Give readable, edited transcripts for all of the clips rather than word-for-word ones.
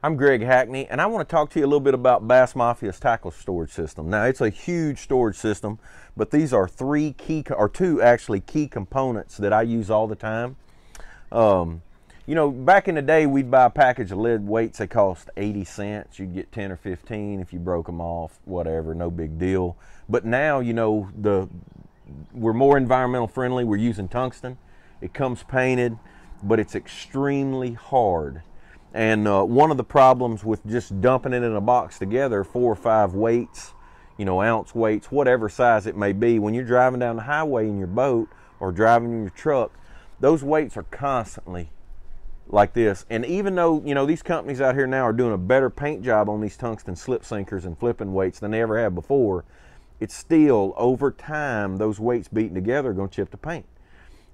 I'm Greg Hackney, and I want to talk to you a little bit about Bass Mafia's tackle storage system. Now, it's a huge storage system, but these are two actually key components that I use all the time. You know, back in the day, we'd buy a package of lead weights. They cost 80 cents. You'd get 10 or 15 if you broke them off, whatever, no big deal. But now, you know, we're more environmental friendly. We're using tungsten. It comes painted, but it's extremely hard. And one of the problems with just dumping it in a box together, 4 or 5 weights, you know, ounce weights, whatever size it may be, when you're driving down the highway in your boat or driving in your truck, those weights are constantly like this. And even though, you know, these companies out here now are doing a better paint job on these tungsten slip sinkers and flipping weights than they ever have before, it's still, over time, those weights beaten together are going to chip the paint.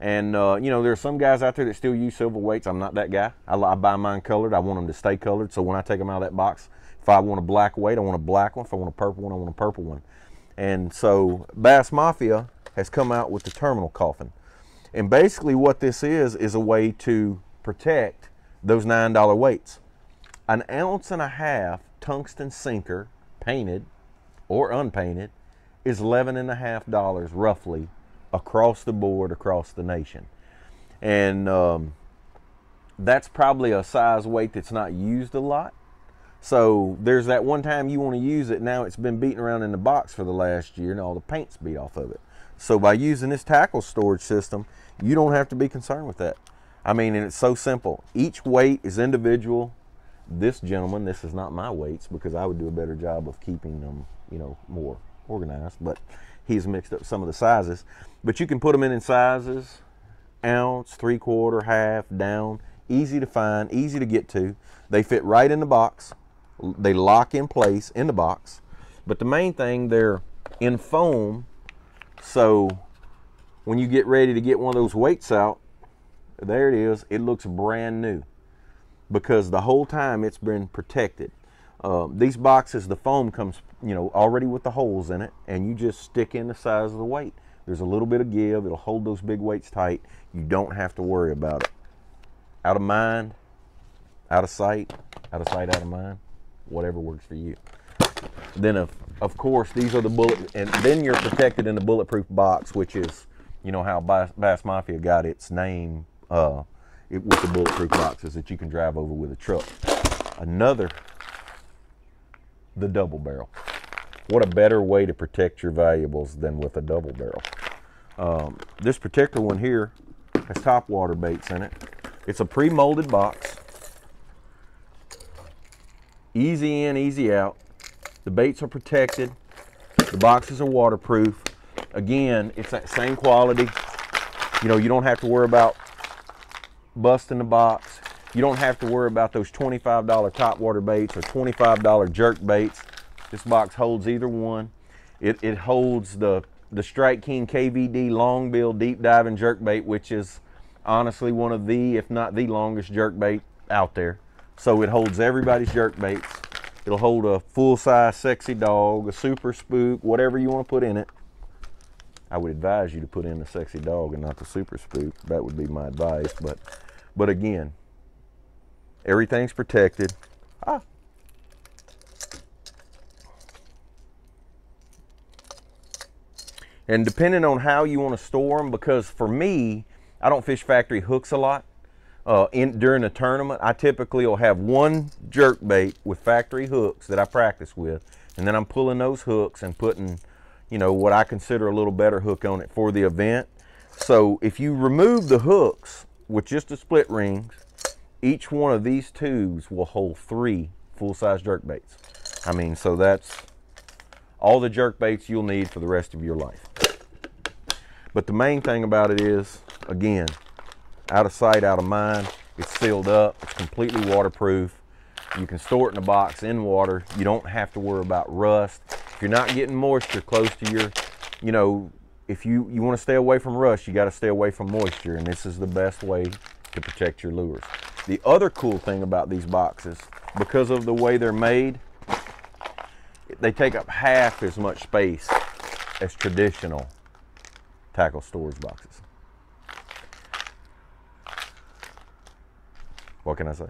And, you know, there are some guys out there that still use silver weights. I'm not that guy. I buy mine colored. I want them to stay colored. So when I take them out of that box, if I want a black weight, I want a black one. If I want a purple one, I want a purple one. And so Bass Mafia has come out with the terminal coffin. And basically what this is a way to protect those $9 weights. An 1.5 ounce tungsten sinker, painted or unpainted, is $11.50 roughly across the board, across the nation. And that's probably a size weight that's not used a lot. So there's that one time you want to use it, now it's been beaten around in the box for the last year and all the paint's beat off of it. So by using this tackle storage system, you don't have to be concerned with that. I mean, and it's so simple. Each weight is individual. This gentleman, this is not my weights because I would do a better job of keeping them, you know, more organized, but he's mixed up some of the sizes. But you can put them in sizes, ounce, 3/4, half, down, easy to find, easy to get to. They fit right in the box. They lock in place in the box. But the main thing, they're in foam, so when you get ready to get one of those weights out, there it is, it looks brand new because the whole time it's been protected. These boxes, the foam comes, you know, already with the holes in it, and you just stick in the size of the weight. There's a little bit of give. It'll hold those big weights tight. You don't have to worry about it. Out of mind, out of sight, out of mind, whatever works for you. Then, of course, these are the and then you're protected in the bulletproof box, which is, you know, how Bass Mafia got its name with the bulletproof boxes that you can drive over with a truck. The double barrel. What a better way to protect your valuables than with a double barrel. This particular one here has top water baits in it. It's a pre-molded box. Easy in, easy out. The baits are protected. The boxes are waterproof. Again, it's that same quality. You know, you don't have to worry about busting the box. You don't have to worry about those $25 top water baits or $25 jerk baits. This box holds either one. It holds the Strike King KVD long bill deep diving jerk bait, which is honestly one of the, if not the longest jerk bait out there. So it holds everybody's jerk baits. It'll hold a full-size sexy dog, a super spook, whatever you want to put in it. I would advise you to put in the sexy dog and not the super spook. That would be my advice. But again, everything's protected. And depending on how you want to store them, because for me, I don't fish factory hooks a lot. During a tournament, I typically will have one jerk bait with factory hooks that I practice with, and then I'm pulling those hooks and putting, you know, what I consider a little better hook on it for the event. So if you remove the hooks with just the split rings, each one of these tubes will hold 3 full-size jerk baits. I mean, so that's all the jerk baits you'll need for the rest of your life. But the main thing about it is, again, out of sight, out of mind. It's sealed up. It's completely waterproof. You can store it in a box in water. You don't have to worry about rust. If you're not getting moisture close to your, you know, if you want to stay away from rust, you got to stay away from moisture, and this is the best way to protect your lures. The other cool thing about these boxes, because of the way they're made, they take up half as much space as traditional tackle storage boxes. What can I say?